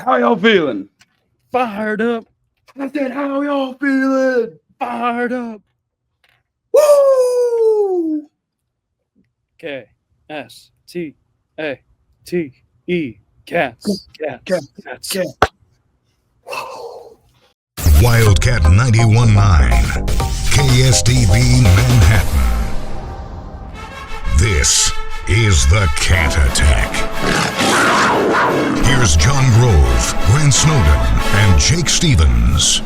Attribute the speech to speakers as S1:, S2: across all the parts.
S1: how y'all feeling?
S2: Fired up.
S1: I said, how y'all feeling?
S2: Fired up.
S1: Woo!
S2: K-S-T-A-T-E. Cats. Cats.
S3: Wildcat 91.9, KSTV Manhattan. This is the Cat Attack. Here's John Grove, Grant Snowden, and Jake Stevens.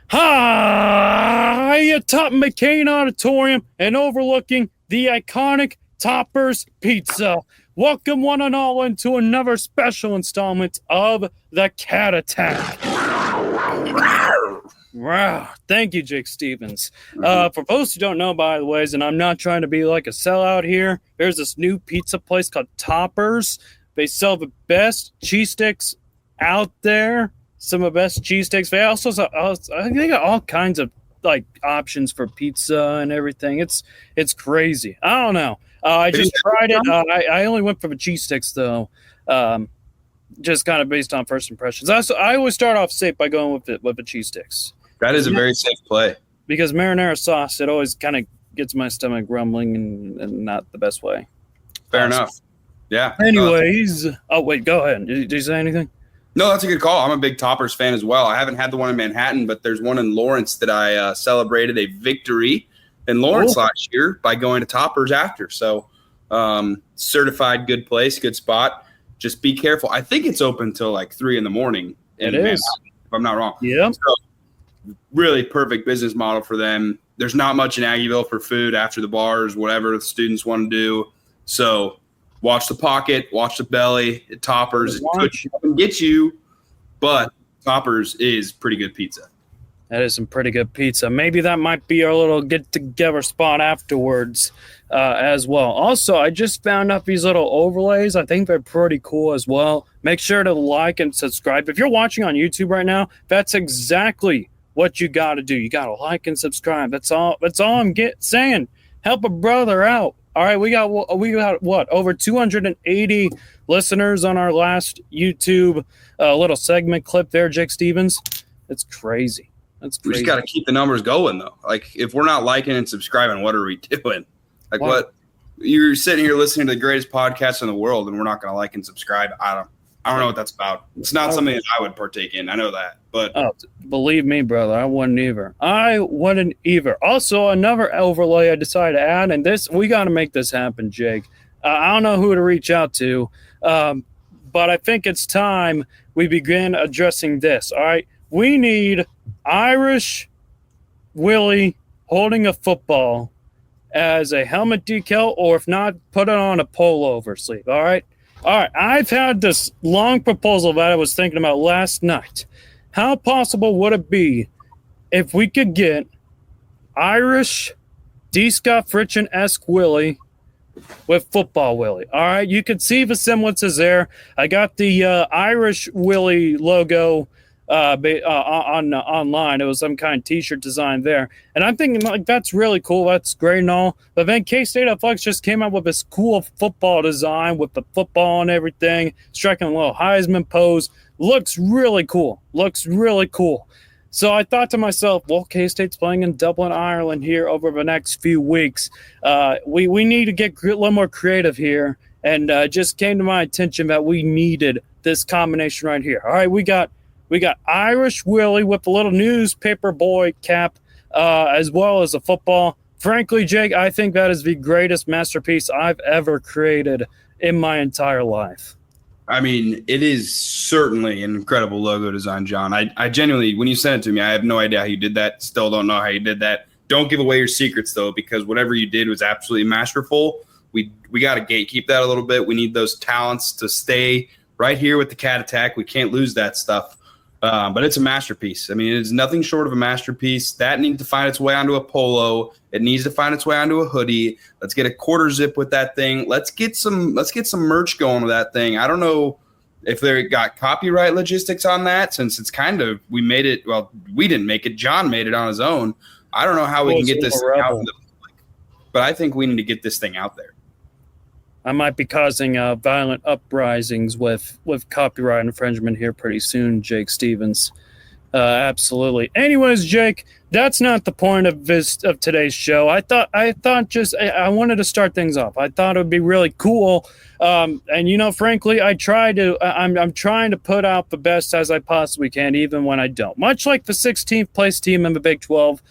S2: Hi, atop McCain Auditorium and overlooking the iconic Toppers Pizza. Welcome one and all into another special installment of the Cat Attack. Wow. Thank you, Jake Stevens. For those who don't know, by the ways, and I'm not trying to be like a sellout here, there's this new pizza place called Toppers. They sell the best cheese sticks out there. Some of the best cheese sticks. They also sell, they got all kinds of like options for pizza and everything. It's crazy. I don't know. I just tried it. I only went for the cheese sticks though. Just kind of based on first impressions. I always start off safe by going with the cheese sticks.
S1: That is a very safe play.
S2: Because marinara sauce, it always kind of gets my stomach grumbling and not the best way.
S1: Fair enough. Yeah.
S2: Anyways. Oh, wait, go ahead. Did you say anything?
S1: No, that's a good call. I'm a big Toppers fan as well. I haven't had the one in Manhattan, but there's one in Lawrence that I celebrated a victory in Lawrence last year by going to Toppers after. So certified good place, good spot. Just be careful. I think it's open till like 3 a.m. in Manhattan, if I'm not wrong.
S2: Yeah.
S1: So, really perfect business model for them. There's not much in Aggieville for food after the bars, whatever the students want to do. So watch the pocket, watch the belly. Toppers could get you, but Toppers is pretty good pizza.
S2: That is some pretty good pizza. Maybe that might be our little get-together spot afterwards as well. Also, I just found out these little overlays. I think they're pretty cool as well. Make sure to like and subscribe. If you're watching on YouTube right now, that's exactly what you got to do. You got to like and subscribe. That's all I'm saying. Help a brother out. All right, we got what? Over 280 listeners on our last YouTube little segment clip there, Jake Stevens. It's crazy. That's crazy.
S1: We just got to keep the numbers going, though. Like, if we're not liking and subscribing, what are we doing? Like, what? You're sitting here listening to the greatest podcast in the world, and we're not going to like and subscribe. I don't know what that's about. It's not something that I would partake in. I know that. But
S2: believe me, brother, I wouldn't either. Also, another overlay I decided to add, and we got to make this happen, Jake. I don't know who to reach out to, but I think it's time we begin addressing this. All right, we need Irish Willie holding a football as a helmet decal, or if not, put it on a pullover sleeve. All right. I've had this long proposal that I was thinking about last night. How possible would it be if we could get Irish D. Scott Fritchen-esque Willie with football Willie? All right, you can see the semblances there. I got the Irish Willie logo online. It was some kind of t-shirt design there, and I'm thinking like that's really cool, that's great and all, but then K-State Athletics just came out with this cool football design with the football and everything, striking a little Heisman pose. Looks really cool. So I thought to myself, well, K-State's playing in Dublin, Ireland here over the next few weeks. We need to get a little more creative here, and just came to my attention that we needed this combination right here. All right, we got Irish Willie with the little newspaper boy cap, as well as a football. Frankly, Jake, I think that is the greatest masterpiece I've ever created in my entire life.
S1: I mean, it is certainly an incredible logo design, John. I genuinely, when you sent it to me, I have no idea how you did that. Still don't know how you did that. Don't give away your secrets, though, because whatever you did was absolutely masterful. We got to gatekeep that a little bit. We need those talents to stay right here with the Cat Attack. We can't lose that stuff. But it's a masterpiece. I mean, it is nothing short of a masterpiece. That needs to find its way onto a polo. It needs to find its way onto a hoodie. Let's get a quarter zip with that thing. Let's get some merch going with that thing. I don't know if they got copyright logistics on that, since it's kind of, we made it. Well, we didn't make it. John made it on his own. I don't know how we can get this out in the public, but I think we need to get this thing out there.
S2: I might be causing violent uprisings with copyright infringement here pretty soon, Jake Stevens. Absolutely. Anyways, Jake, that's not the point of today's show. I thought I wanted to start things off. I thought it would be really cool. And frankly, I'm trying to put out the best as I possibly can, even when I don't. Much like the 16th place team in the Big 12,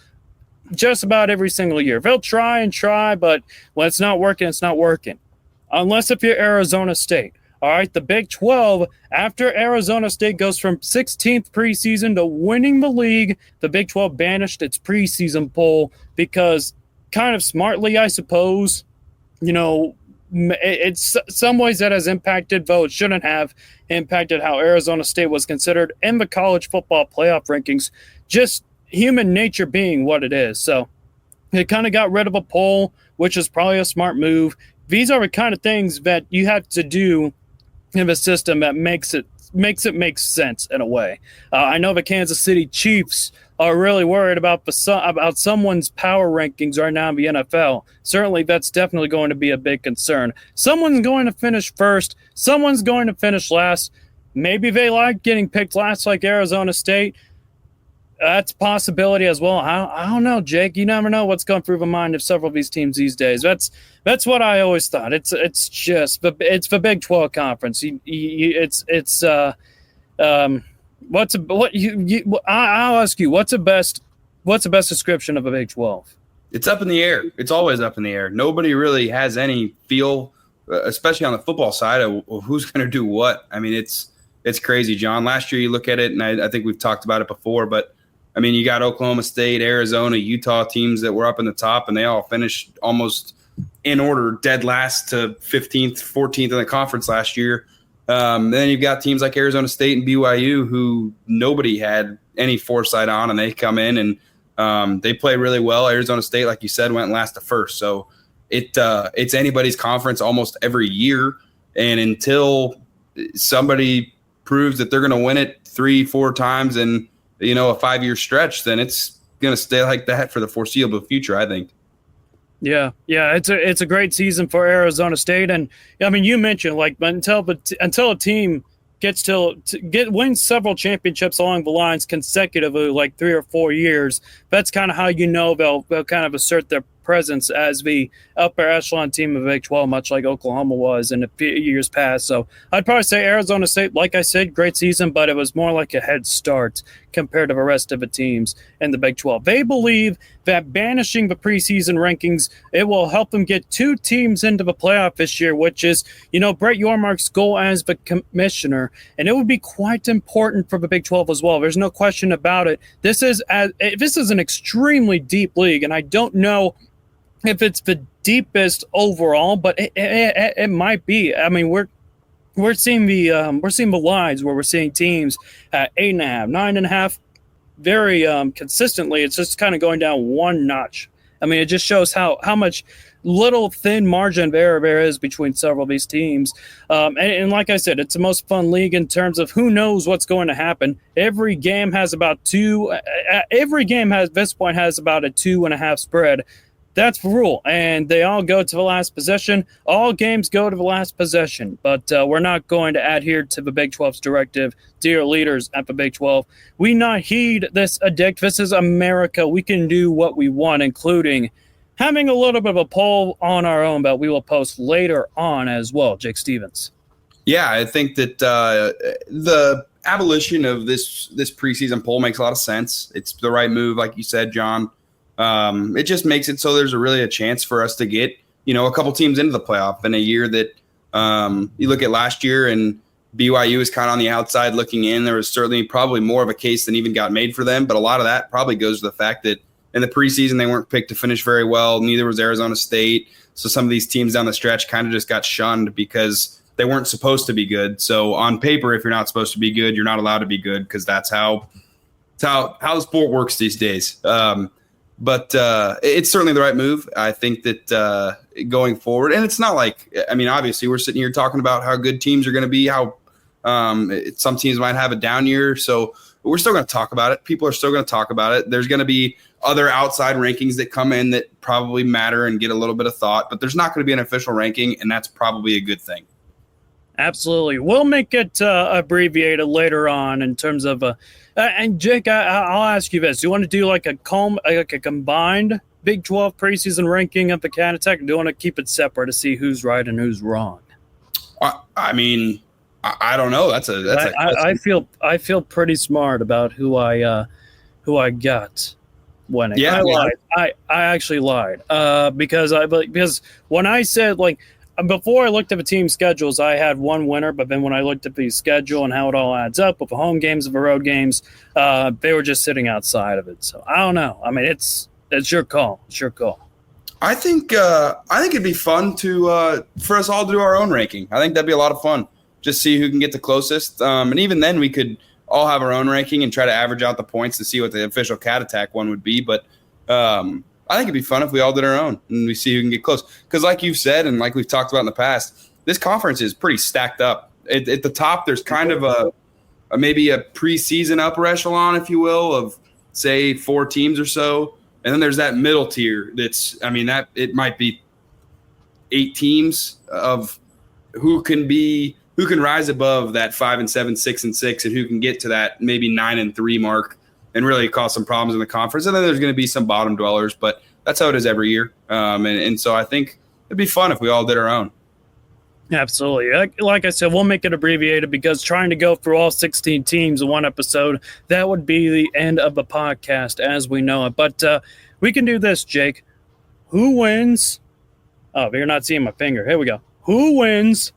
S2: just about every single year. They'll try, but when it's not working, it's not working. Unless if you're Arizona State. All right, the Big 12, after Arizona State goes from 16th preseason to winning the league, the Big 12 banished its preseason poll because, kind of smartly, I suppose, it's some ways that has impacted, though it shouldn't have impacted how Arizona State was considered in the college football playoff rankings, just human nature being what it is. So it kind of got rid of a poll, which is probably a smart move. These are the kind of things that you have to do in a system that makes it make sense in a way. I know the Kansas City Chiefs are really worried about someone's power rankings right now in the NFL. Certainly, that's definitely going to be a big concern. Someone's going to finish first. Someone's going to finish last. Maybe they like getting picked last, like Arizona State. That's a possibility as well. I don't know, Jake. You never know what's going through the mind of several of these teams these days. That's what I always thought. It's the Big 12 conference. I'll ask you, what's the best description of a Big 12?
S1: It's up in the air. It's always up in the air. Nobody really has any feel, especially on the football side, of who's going to do what. I mean, it's crazy, John. Last year you look at it, and I think we've talked about it before, but I mean, you got Oklahoma State, Arizona, Utah teams that were up in the top, and they all finished almost in order, dead last to 15th, 14th in the conference last year. Then you've got teams like Arizona State and BYU who nobody had any foresight on, and they come in and they play really well. Arizona State, like you said, went last to first. So it's anybody's conference almost every year, and until somebody proves that they're going to win it 3-4 times in a 5-year stretch, then it's going to stay like that for the foreseeable future, I think.
S2: Yeah, it's a great season for Arizona State, and I mean, you mentioned until a team gets wins several championships along the lines consecutively, like 3 or 4 years. That's kind of how they'll kind of assert their presence as the upper echelon team of the Big 12, much like Oklahoma was in a few years past. So I'd probably say Arizona State, like I said, great season, but it was more like a head start compared to the rest of the teams in the Big 12. They believe that banishing the preseason rankings, it will help them get 2 teams into the playoff this year, which is, Brett Yormark's goal as the commissioner. And it would be quite important for the Big 12 as well. There's no question about it. This is an extremely deep league, and I don't know if it's the deepest overall, but it might be. I mean, we're seeing the lines where we're seeing teams at 8.5, 9.5, very consistently. It's just kind of going down one notch. I mean, it just shows how much little thin margin of error there is between several of these teams. And like I said, it's the most fun league in terms of who knows what's going to happen. Every game has about this point has about a 2.5 spread. That's the rule, and they all go to the last possession. All games go to the last possession, but we're not going to adhere to the Big 12's directive. Dear leaders at the Big 12, we not heed this edict. This is America. We can do what we want, including having a little bit of a poll on our own that we will post later on as well. Jake Stevens.
S1: Yeah, I think that the abolition of this preseason poll makes a lot of sense. It's the right move, like you said, John. It just makes it so there's really a chance for us to get, a couple teams into the playoff in a year that you look at last year and BYU was kind of on the outside looking in. There was certainly probably more of a case than even got made for them. But a lot of that probably goes to the fact that in the preseason, they weren't picked to finish very well. Neither was Arizona State. So some of these teams down the stretch kind of just got shunned because they weren't supposed to be good. So on paper, if you're not supposed to be good, you're not allowed to be good because that's how the sport works these days. But it's certainly the right move. I think that going forward, and it's not like, I mean, obviously we're sitting here talking about how good teams are going to be, how Some teams might have a down year, so we're still going to talk about it. People are still going to talk about it. There's going to be other outside rankings that come in that probably matter and get a little bit of thought, but there's not going to be an official ranking, and that's probably a good thing.
S2: Absolutely. We'll make it abbreviated later on in terms of and Jake, I'll ask you this. Do you want to do like a combined Big 12 preseason ranking of the Cat Attack, or do you want to keep it separate to see who's right and who's wrong?
S1: I mean, I don't know.
S2: I feel pretty smart about who I got winning.
S1: Yeah,
S2: I lied. I actually lied because when I said, like, before I looked at the team schedules, I had one winner, but then when I looked at the schedule and how it all adds up with the home games and the road games, they were just sitting outside of it. So I don't know. I mean, it's your call. It's your call.
S1: I think it'd be fun for us all to do our own ranking. I think that'd be a lot of fun. Just see who can get the closest. And even then we could all have our own ranking and try to average out the points to see what the official Cat Attack one would be. But I think it'd be fun if we all did our own and we see who can get close. Because like you've said and like we've talked about in the past, this conference is pretty stacked up. At the top, there's kind of maybe a preseason upper echelon, if you will, of, say, 4 teams or so. And then there's that middle tier that it might be 8 teams of who can rise above that 5-7, 6-6, and who can get to that maybe 9-3 mark and really cause some problems in the conference. And then there's going to be some bottom dwellers, but that's how it is every year. And so I think it'd be fun if we all did our own.
S2: Absolutely. Like I said, we'll make it abbreviated because trying to go through all 16 teams in one episode, that would be the end of the podcast as we know it. But we can do this, Jake. Who wins? Oh, you're not seeing my finger. Here we go. Who wins?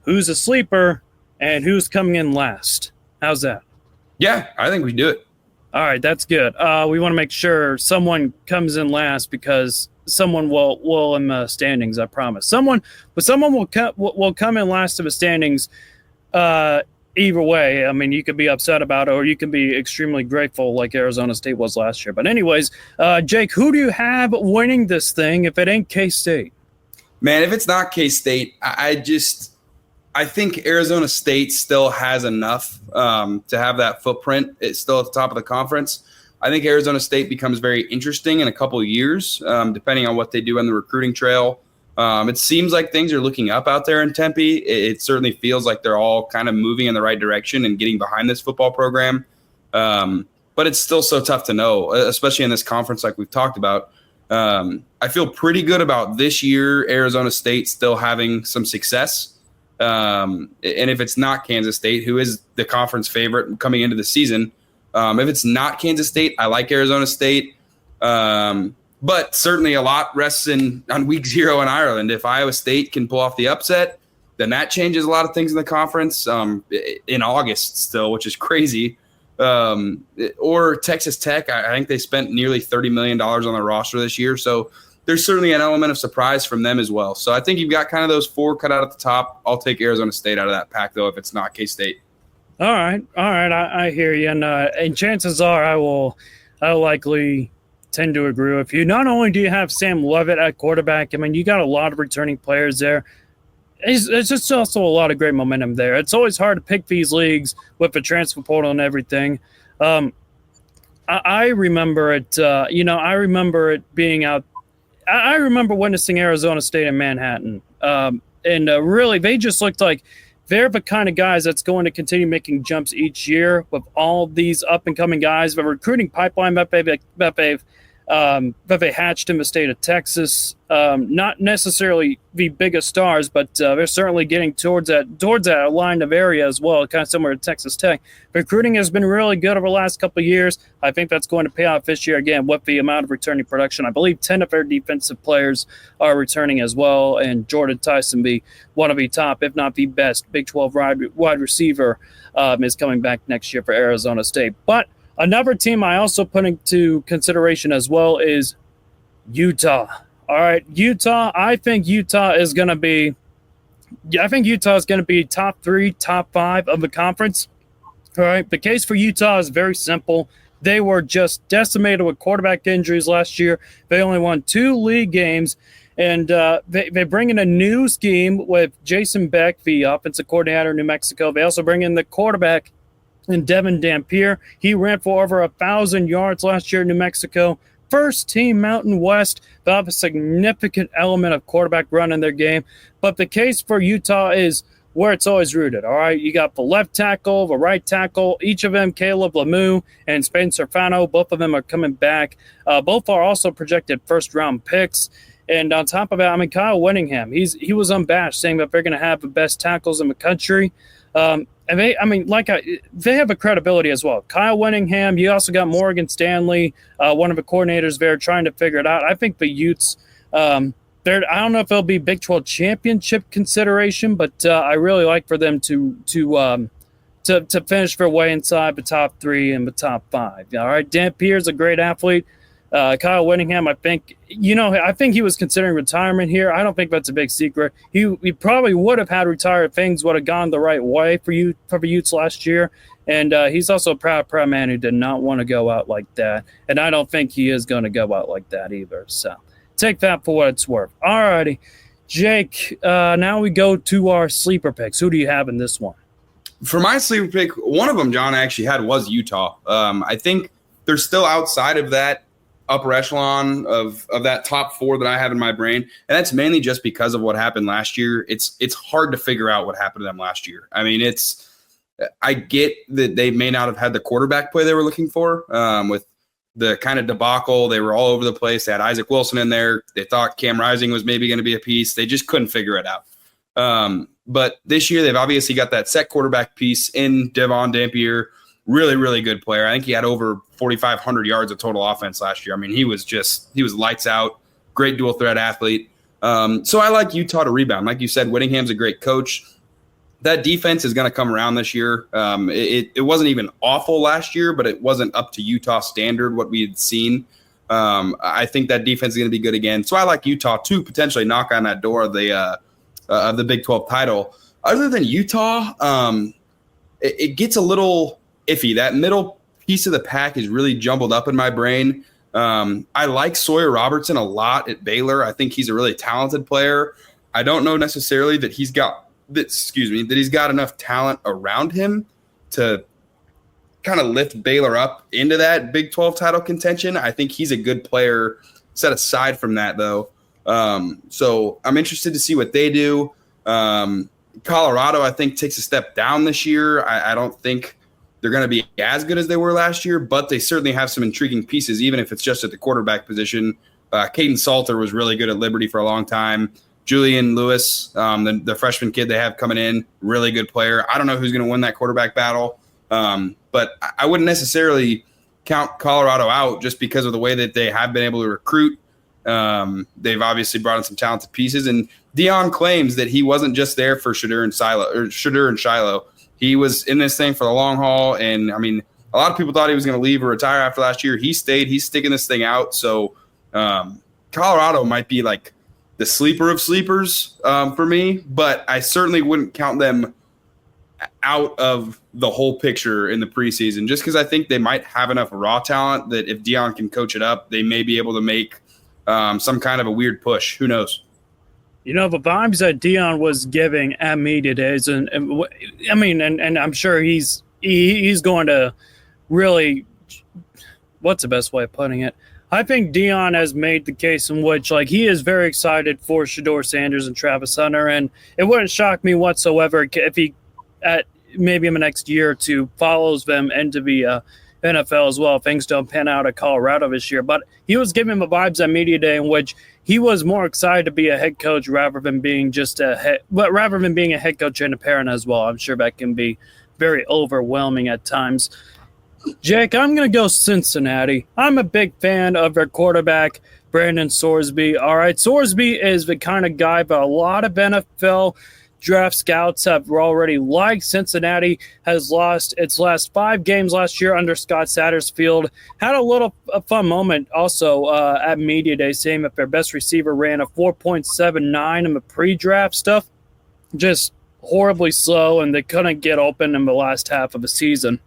S2: Who's a sleeper? And who's coming in last? How's that?
S1: Yeah, I think we do it.
S2: All right, that's good. We want to make sure someone comes in last because someone will in the standings. I promise. Someone will come in last of the standings. Either way, I mean, you could be upset about it, or you can be extremely grateful, like Arizona State was last year. But anyways, Jake, who do you have winning this thing? If it ain't K-State,
S1: man, if it's not K-State, I think Arizona State still has enough to have that footprint. It's still at the top of the conference. I think Arizona State becomes very interesting in a couple of years, depending on what they do on the recruiting trail. It seems like things are looking up out there in Tempe. It certainly feels like they're all kind of moving in the right direction and getting behind this football program. But it's still so tough to know, especially in this conference like we've talked about. I feel pretty good about this year, Arizona State still having some success. And if it's not Kansas State, who is the conference favorite coming into the season, if it's not Kansas State, I like Arizona State. But certainly a lot rests on week 0 in Ireland. If Iowa State can pull off the upset, then that changes a lot of things in the conference in August still, which is crazy. Or Texas Tech, I think they spent nearly $30 million on their roster this year. So there's certainly an element of surprise from them as well. So I think you've got kind of those 4 cut out at the top. I'll take Arizona State out of that pack, though, if it's not K-State.
S2: All right. I hear you. And chances are I'll likely tend to agree with you. Not only do you have Sam Leavitt at quarterback, I mean, you got a lot of returning players there. It's just also a lot of great momentum there. It's always hard to pick these leagues with the transfer portal and everything. I remember it. I remember it being out. I remember witnessing Arizona State in Manhattan, and really, they just looked like they're the kind of guys that's going to continue making jumps each year with all these up-and-coming guys. The recruiting pipeline that they hatched in the state of Texas, not necessarily the biggest stars, but they're certainly getting towards that line of area as well, kind of similar to Texas Tech. Recruiting has been really good over the last couple of years. I think that's going to pay off this year again with the amount of returning production. I believe 10 of their defensive players are returning as well, and Jordan Tyson, be one of the top, if not the best, Big 12 wide receiver, is coming back next year for Arizona State. But another team I also put into consideration as well is Utah. All right, Utah. I think Utah is going to be top 3, top 5 of the conference. All right, the case for Utah is very simple. They were just decimated with quarterback injuries last year. They only won 2 league games, And they bring in a new scheme with Jason Beck, the offensive coordinator in New Mexico. They also bring in the quarterback in Devin Dampier. He ran for over 1,000 yards last year in New Mexico. First team Mountain West. They'll have a significant element of quarterback run in their game. But the case for Utah is where it's always rooted, all right? You got the left tackle, the right tackle, each of them, Caleb Lemieux and Spencer Fano, both of them are coming back. Both are also projected first-round picks. And on top of that, I mean, Kyle Whittingham, he was unabashed, saying that they're going to have the best tackles in the country. And they have a credibility as well. Kyle Whittingham, you also got Morgan Stanley, one of the coordinators there, trying to figure it out. I think the Utes, I don't know if it'll be Big 12 championship consideration, but I really like for them to finish their way inside the top 3 and the top 5. All right, Dampier's a great athlete. Kyle Whittingham, I think he was considering retirement here. I don't think that's a big secret. He probably would have had retired if things would have gone the right way for the Utes last year. And he's also a proud man who did not want to go out like that. And I don't think he is going to go out like that either. So take that for what it's worth. All righty. Jake, now we go to our sleeper picks. Who do you have in this one?
S1: For my sleeper pick, one of them John actually had was Utah. I think they're still outside of that upper echelon of that top 4 that I have in my brain. And that's mainly just because of what happened last year. It's hard to figure out what happened to them last year. I mean, I get that they may not have had the quarterback play they were looking for with the kind of debacle. They were all over the place. They had Isaac Wilson in there. They thought Cam Rising was maybe going to be a piece. They just couldn't figure it out. But this year they've obviously got that set quarterback piece in Devin Dampier. Really, really good player. I think he had over 4,500 yards of total offense last year. I mean, he was lights out, great dual threat athlete. So I like Utah to rebound. Like you said, Whittingham's a great coach. That defense is going to come around this year. It wasn't even awful last year, but it wasn't up to Utah standard what we had seen. I think that defense is going to be good again. So I like Utah to potentially knock on that door of the Big 12 title. Other than Utah, it gets a little iffy. That middle piece of the pack is really jumbled up in my brain. I like Sawyer Robertson a lot at Baylor. I think he's a really talented player. I don't know necessarily that he's got enough talent around him to kind of lift Baylor up into that Big 12 title contention. I think he's a good player set aside from that, though. So I'm interested to see what they do. Colorado, I think, takes a step down this year. I don't think they're going to be as good as they were last year, but they certainly have some intriguing pieces, even if it's just at the quarterback position. Caden Salter was really good at Liberty for a long time. Julian Lewis, the freshman kid they have coming in, really good player. I don't know who's going to win that quarterback battle, but I wouldn't necessarily count Colorado out just because of the way that they have been able to recruit. They've obviously brought in some talented pieces, and Dion claims that he wasn't just there for Shadur and Shiloh. He was in this thing for the long haul, and, I mean, a lot of people thought he was going to leave or retire after last year. He stayed. He's sticking this thing out. So Colorado might be like the sleeper of sleepers for me, but I certainly wouldn't count them out of the whole picture in the preseason just because I think they might have enough raw talent that if Dion can coach it up, they may be able to make some kind of a weird push. Who knows?
S2: You know, the vibes that Dion was giving at media days, and I mean, and I'm sure he's going to really, what's the best way of putting it? I think Dion has made the case in which, like, he is very excited for Shedeur Sanders and Travis Hunter, and it wouldn't shock me whatsoever if he, at maybe in the next year or two, follows them into the NFL as well. Things don't pan out at Colorado this year, but he was giving the vibes at media day in which he was more excited to be a head coach rather than being being a head coach and a parent as well. I'm sure that can be very overwhelming at times. Jake, I'm going to go Cincinnati. I'm a big fan of their quarterback, Brandon Sorsby. All right, Sorsby is the kind of guy that a lot of NFL draft scouts have already liked. Cincinnati has lost its last 5 games last year under Scott Satterfield. Had a fun moment also at media day, saying that their best receiver ran a 4.79 in the pre-draft stuff. Just horribly slow, and they couldn't get open in the last half of the season.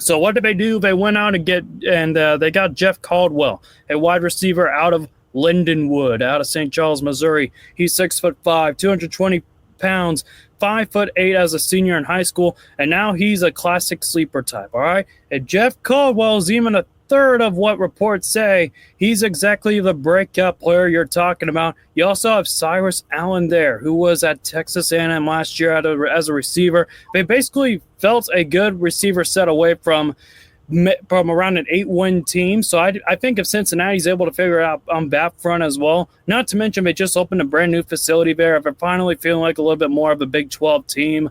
S2: So what did they do? They went out and they got Jeff Caldwell, a wide receiver out of Lyndon Wood out of St. Charles, Missouri. He's 6'5", 220 pounds, 5'8" as a senior in high school, and now he's a classic sleeper type. All right, and Jeff Caldwell is even a third of what reports say. He's exactly the breakout player you're talking about. You also have Cyrus Allen there, who was at Texas A&M last year as a receiver. They basically felt a good receiver set away from around an 8-win team. So I think if Cincinnati's able to figure it out on that front as well, not to mention they just opened a brand new facility there. If they're finally feeling like a little bit more of a Big 12 team,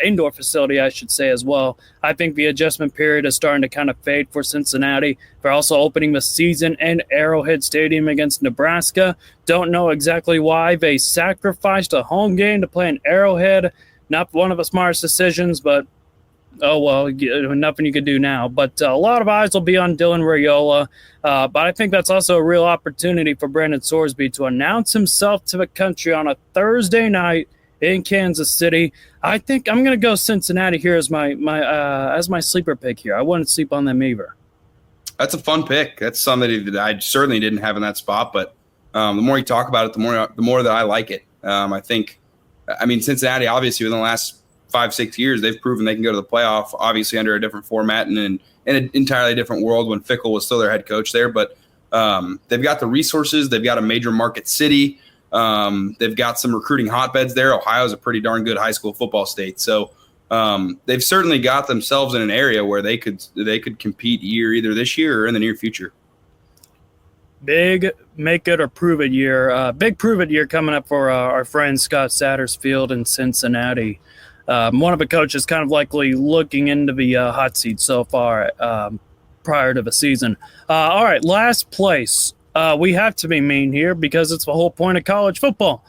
S2: indoor facility, I should say as well, I think the adjustment period is starting to kind of fade for Cincinnati. They're also opening the season in Arrowhead Stadium against Nebraska. Don't know exactly why they sacrificed a home game to play in Arrowhead. Not one of the smartest decisions, but oh, well, nothing you could do now. But a lot of eyes will be on Dylan Raiola. But I think that's also a real opportunity for Brandon Sorsby to announce himself to the country on a Thursday night in Kansas City. I think I'm going to go Cincinnati here as my sleeper pick here. I wouldn't sleep on them either. That's
S1: a fun pick. That's somebody that I certainly didn't have in that spot. But the more you talk about it, the more that I like it. I mean, Cincinnati, obviously, within the last 5-6 years, they've proven they can go to the playoff, obviously under a different format and in an entirely different world when Fickell was still their head coach there. But they've got the resources. They've got a major market city. They've got some recruiting hotbeds there. Ohio's a pretty darn good high school football state. So they've certainly got themselves in an area where they could compete either this year or in the near future.
S2: Big make it or prove it year. Big prove it year coming up for our friend Scott Satterfield in Cincinnati. One of the coaches kind of likely looking into the hot seat so far prior to the season. All right, last place. We have to be mean here because it's the whole point of college football.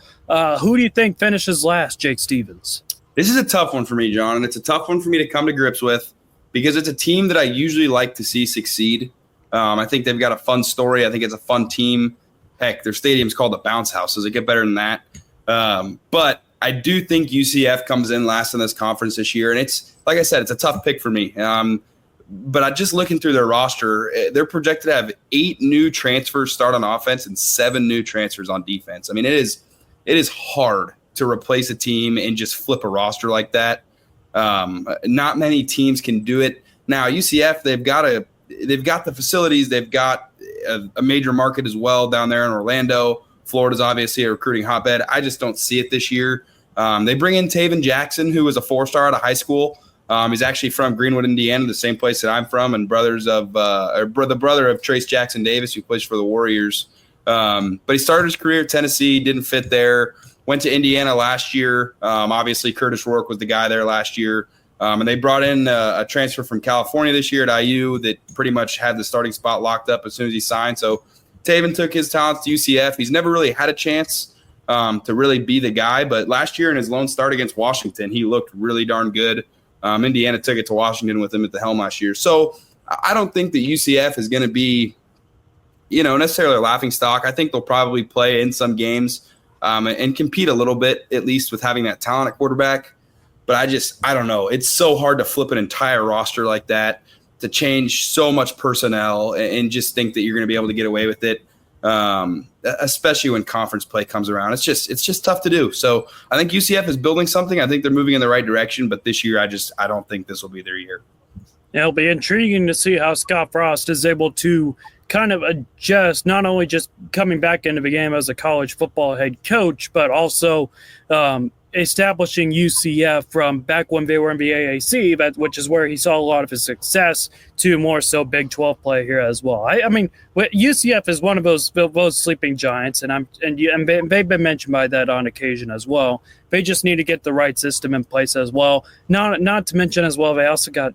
S2: Who do you think finishes last, Jake Stevens?
S1: This is a tough one for me, John, and it's a tough one for me to come to grips with because it's a team that I usually like to see succeed. I think they've got a fun story. I think it's a fun team. Heck, their stadium's called the Bounce House. Does it get better than that? But I do think UCF comes in last in this conference this year, and it's like I said, it's a tough pick for me. But I just looking through their roster, they're projected to have 8 new transfers start on offense and 7 new transfers on defense. I mean, it is hard to replace a team and just flip a roster like that. Not many teams can do it. Now UCF, they've got the facilities, they've got a major market as well down there in Orlando. Florida's obviously a recruiting hotbed. I just don't see it this year. They bring in Taven Jackson, who was a 4-star out of high school. He's actually from Greenwood, Indiana, the same place that I'm from, and the brother of Trace Jackson Davis, who plays for the Warriors. But he started his career at Tennessee, didn't fit there, went to Indiana last year. Obviously, Curtis Rourke was the guy there last year. And they brought in a transfer from California this year at IU that pretty much had the starting spot locked up as soon as he signed. So Taven took his talents to UCF. He's never really had a chance to really be the guy, but last year in his lone start against Washington, he looked really darn good. Indiana took it to Washington with him at the helm last year. So I don't think that UCF is going to be, necessarily a laughing stock. I think they'll probably play in some games and compete a little bit, at least with having that talent at quarterback. But I don't know. It's so hard to flip an entire roster like that, to change so much personnel and just think that you're going to be able to get away with it, especially when conference play comes around. It's just tough to do. So I think UCF is building something. I think they're moving in the right direction. But this year, I don't think this will be their year.
S2: It'll be intriguing to see how Scott Frost is able to kind of adjust, not only just coming back into the game as a college football head coach, but also establishing UCF from back when they were in the AAC, which is where he saw a lot of his success, to more so Big 12 play here as well. I mean, UCF is one of those sleeping giants, and they've been mentioned by that on occasion as well. They just need to get the right system in place as well. Not to mention as well, they also got,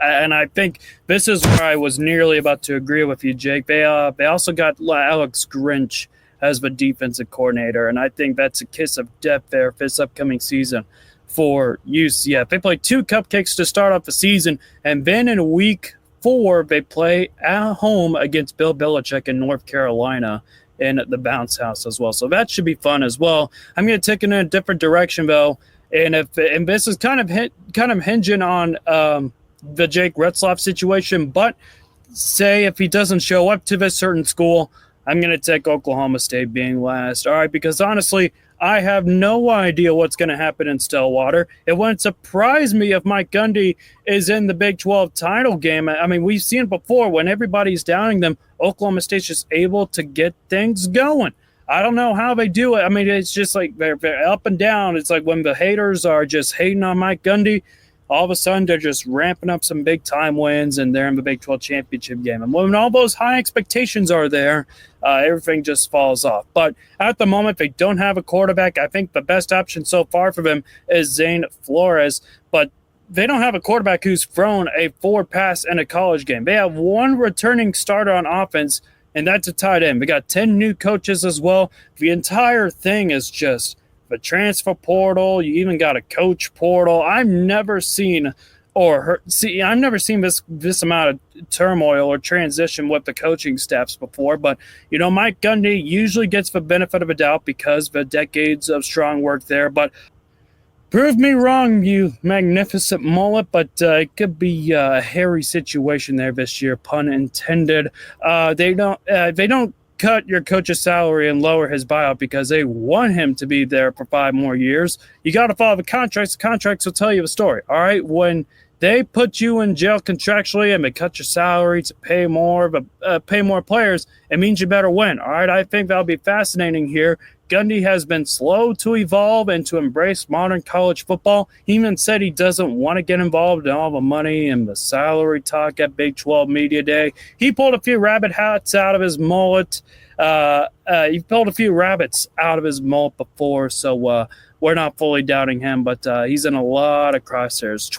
S2: and I think this is where I was nearly about to agree with you, Jake. They also got Alex Grinch as the defensive coordinator, and I think that's a kiss of death there for this upcoming season for UCF. They play 2 cupcakes to start off the season, and then in week 4, they play at home against Bill Belichick in North Carolina in the Bounce House as well. So that should be fun as well. I'm going to take it in a different direction, though, and this is kind of hinging on the Jake Retzloff situation, but say if he doesn't show up to this certain school, I'm going to take Oklahoma State being last. All right, because honestly, I have no idea what's going to happen in Stillwater. It wouldn't surprise me if Mike Gundy is in the Big 12 title game. I mean, we've seen it before when everybody's downing them. Oklahoma State's just able to get things going. I don't know how they do it. I mean, it's just like they're up and down. It's like when the haters are just hating on Mike Gundy, all of a sudden they're just ramping up some big-time wins, and they're in the Big 12 championship game. And when all those high expectations are there, everything just falls off. But at the moment, they don't have a quarterback. I think the best option so far for them is Zane Flores, but they don't have a quarterback who's thrown a forward pass in a college game. They have one returning starter on offense, and that's a tight end. We got 10 new coaches as well. The entire thing is just the transfer portal. You even got a coach portal. I've never seen this amount of turmoil or transition with the coaching staffs before. But, Mike Gundy usually gets the benefit of a doubt because of the decades of strong work there. But prove me wrong, you magnificent mullet, but it could be a hairy situation there this year, pun intended. They don't cut your coach's salary and lower his buyout because they want him to be there for 5 more years. You got to follow the contracts. The contracts will tell you the story. All right, when they put you in jail contractually and they cut your salary to pay more players, it means you better win. All right, I think that'll be fascinating here. Gundy has been slow to evolve and to embrace modern college football. He even said he doesn't want to get involved in all the money and the salary talk at Big 12 Media Day. He pulled a few rabbit hats out of his mullet. He pulled a fefew rabbits out of his mullet before, so we're not fully doubting him, but he's in a lot of crosshairs.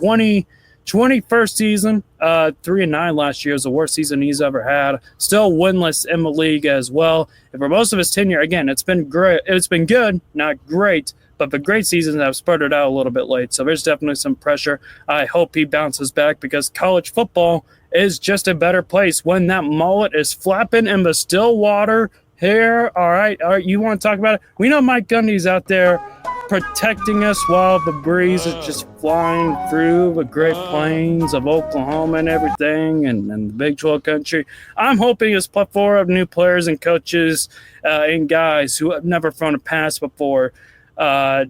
S2: 21st season, 3-9 last year is the worst season he's ever had. Still winless in the league as well. And for most of his tenure, again, it's been great. It's been good, not great, but the great seasons have spurted out a little bit late. So there's definitely some pressure. I hope he bounces back because college football is just a better place when that mullet is flapping in the still water hair. All right, you want to talk about it? We know Mike Gundy's out there protecting us while the breeze is just flying through the Great Plains of Oklahoma and everything and the Big 12 country. I'm hoping his plethora of new players and coaches and guys who have never thrown a pass before, I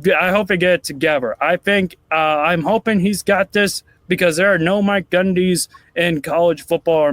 S2: hope they get it together. I'm hoping he's got this because there are no Mike Gundys in college football or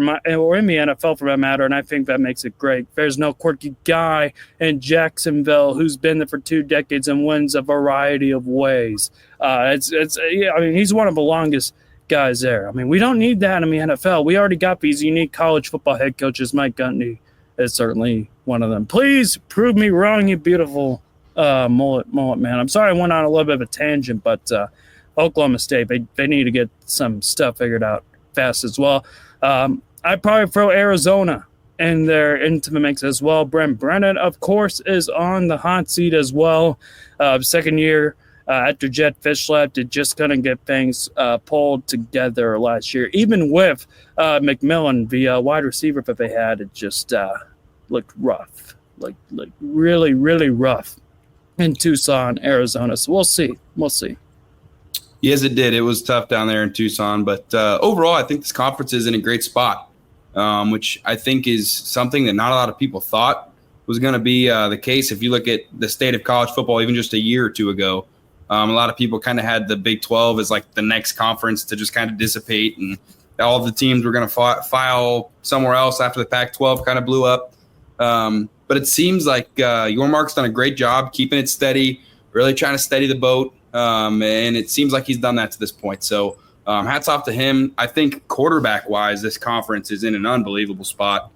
S2: in the NFL for that matter, and I think that makes it great. There's no quirky guy in Jacksonville who's been there for 2 decades and wins a variety of ways. He's one of the longest guys there. I mean, we don't need that in the NFL. We already got these unique college football head coaches. Mike Gundy is certainly one of them. Please prove me wrong, you beautiful mullet man. I'm sorry I went on a little bit of a tangent, but Oklahoma State, they need to get some stuff figured out fast as well. I'd probably throw Arizona into the mix as well. Brent Brennan, of course, is on the hot seat as well. Second year after Jed Fish left, it just couldn't get things pulled together last year. Even with McMillan, the wide receiver that they had, it just looked rough, like really, really rough in Tucson, Arizona. So we'll see.
S1: Yes, it did. It was tough down there in Tucson. But overall, I think this conference is in a great spot, which I think is something that not a lot of people thought was going to be the case. If you look at the state of college football, even just a year or two ago, a lot of people kind of had the Big 12 as like the next conference to just kind of dissipate. And all of the teams were going to file somewhere else after the Pac-12 kind of blew up. But it seems like Yormark's done a great job keeping it steady, really trying to steady the boat. And it seems like he's done that to this point. So hats off to him. I think quarterback-wise, this conference is in an unbelievable spot,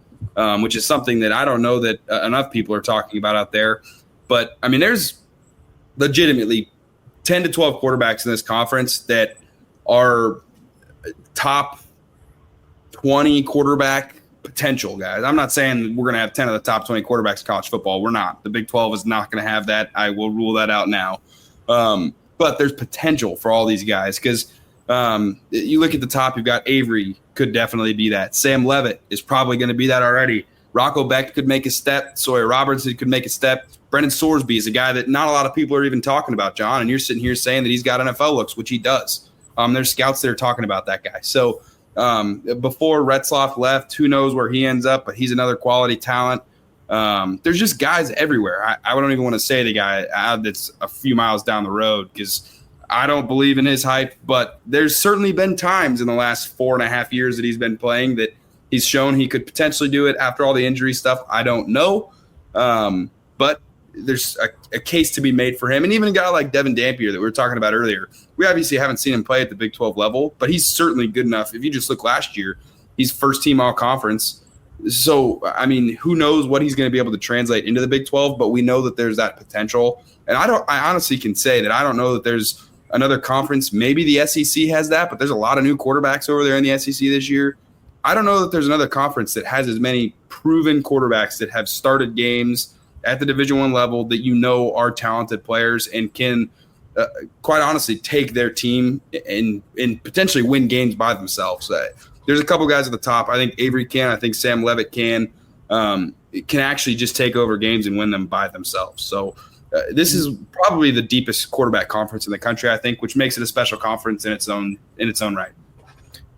S1: which is something that I don't know that enough people are talking about out there. But, I mean, there's legitimately 10 to 12 quarterbacks in this conference that are top 20 quarterback potential guys. I'm not saying we're going to have 10 of the top 20 quarterbacks in college football. We're not. The Big 12 is not going to have that. I will rule that out now. But there's potential for all these guys because you look at the top, you've got Avery could definitely be that. Sam Levitt is probably going to be that already. Rocco Beck could make a step. Sawyer Robertson could make a step. Brendan Sorsby is a guy that not a lot of people are even talking about, John, and you're sitting here saying that he's got NFL looks, which he does. There's scouts that are talking about that guy. So before Retzloff left, who knows where he ends up, but he's another quality talent. There's just guys everywhere. I don't even want to say the guy that's a few miles down the road because I don't believe in his hype, but there's certainly been times in the last 4.5 years that he's been playing that he's shown he could potentially do it after all the injury stuff. I don't know. But there's a case to be made for him. And even a guy like Devin Dampier that we were talking about earlier, we obviously haven't seen him play at the Big 12 level, but he's certainly good enough. If you just look last year, he's first team all conference. So, I mean, who knows what he's going to be able to translate into the Big 12, but we know that there's that potential. And I honestly can say that I don't know that there's another conference. Maybe the SEC has that, but there's a lot of new quarterbacks over there in the SEC this year. I don't know that there's another conference that has as many proven quarterbacks that have started games at the Division I level that are talented players and can, quite honestly, take their team and potentially win games by themselves. There's a couple guys at the top. I think Avery can. I think Sam Levitt can actually just take over games and win them by themselves. So this is probably the deepest quarterback conference in the country, I think, which makes it a special conference in its own right.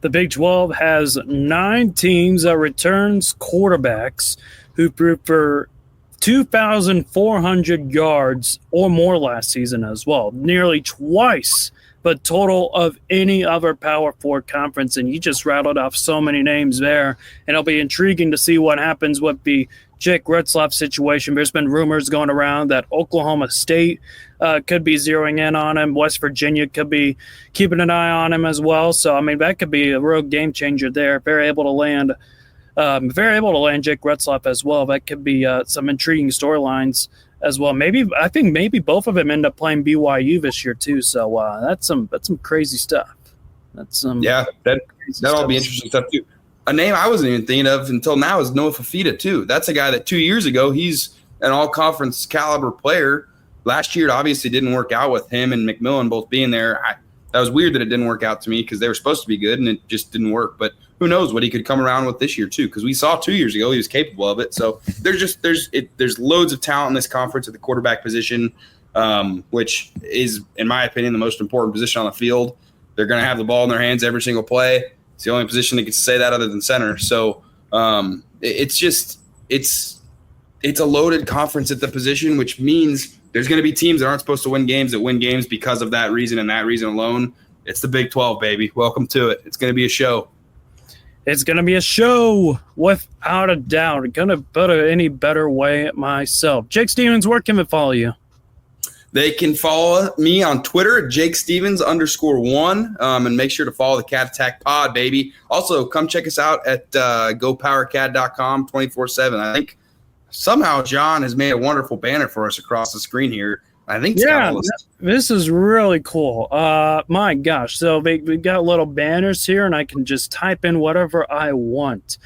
S2: The Big 12 has 9 teams that returns quarterbacks who threw for 2,400 yards or more last season as well, nearly twice the total of any other Power 4 conference. And you just rattled off so many names there. And it'll be intriguing to see what happens with the Jake Retzlaff situation. There's been rumors going around that Oklahoma State could be zeroing in on him. West Virginia could be keeping an eye on him as well. So, I mean, that could be a real game changer there. If they're able to land Jake Retzlaff as well, that could be some intriguing storylines as well. I think maybe both of them end up playing BYU this year too. So that's some crazy stuff.
S1: That'll be interesting stuff too. A name I wasn't even thinking of until now is Noah Fafita too. That's a guy that 2 years ago, he's an all-conference caliber player. Last year, it obviously didn't work out with him and McMillan both being there. That was weird that it didn't work out to me because they were supposed to be good and it just didn't work. But who knows what he could come around with this year too? Because we saw 2 years ago he was capable of it. So there's loads of talent in this conference at the quarterback position, which is, in my opinion, the most important position on the field. They're going to have the ball in their hands every single play. It's the only position that can say that other than center. So it's a loaded conference at the position, which means there's going to be teams that aren't supposed to win games that win games because of that reason and that reason alone. It's the Big 12, baby. Welcome to it. It's going to be a show.
S2: It's going to be a show, without a doubt. I couldn't put it any better way myself. Jake Stevens, where can we follow you?
S1: They can follow me on Twitter at JakeStevens_1, and make sure to follow the Cat Attack Pod, baby. Also, come check us out at GoPowerCat.com 24/7. I think somehow John has made a wonderful banner for us across the screen here. I think
S2: this is really cool. My gosh. So we got little banners here, and I can just type in whatever I want.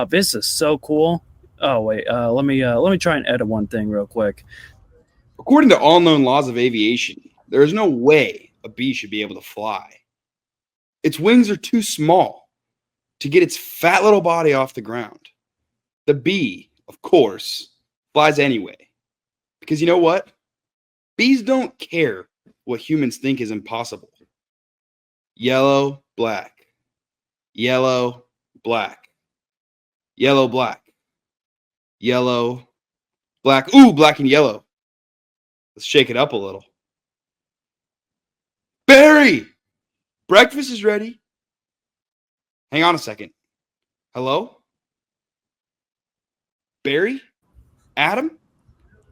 S2: This is so cool. Oh, wait. Let me try and edit one thing real quick.
S1: According to all known laws of aviation, there is no way a bee should be able to fly. Its wings are too small to get its fat little body off the ground. The bee, of course, flies anyway. Because you know what? Bees don't care what humans think is impossible. Yellow, black. Yellow, black. Yellow, black. Yellow, black. Ooh, black and yellow. Let's shake it up a little. Barry! Breakfast is ready. Hang on a second. Hello? Barry? Adam?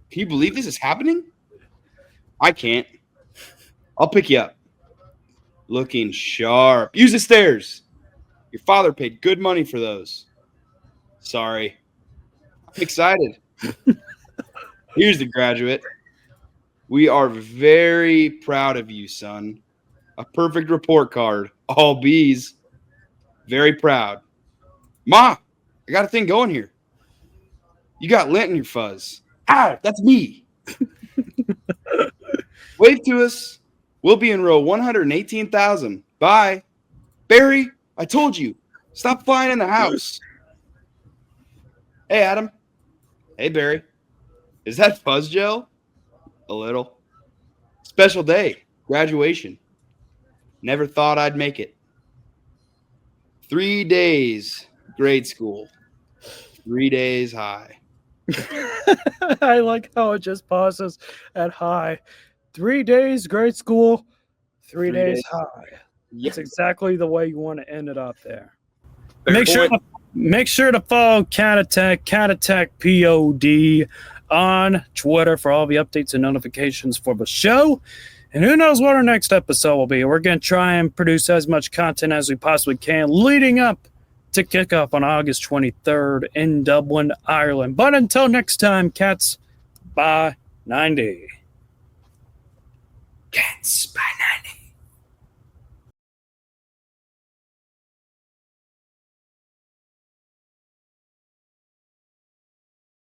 S1: Can you believe this is happening? I can't. I'll pick you up. Looking sharp. Use the stairs. Your father paid good money for those. Sorry. I'm excited. Here's the graduate. We are very proud of you, son. A perfect report card. All B's. Very proud. Ma, I got a thing going here. You got lint in your fuzz. Ow, that's me. Wave to us. We'll be in row 118,000. Bye. Barry, I told you. Stop flying in the house. Hey, Adam. Hey, Barry. Is that fuzz gel? A little. Special day. Graduation. Never thought I'd make it. 3 days grade school. 3 days high.
S2: I like how it just pauses at high. 3 days, grade school, 3 days high. That's exactly the way you want to end it up there. Make sure to follow Cat Attack POD on Twitter for all the updates and notifications for the show. And who knows what our next episode will be. We're going to try and produce as much content as we possibly can leading up to kickoff on August 23rd in Dublin, Ireland. But until next time, cats, bye 90.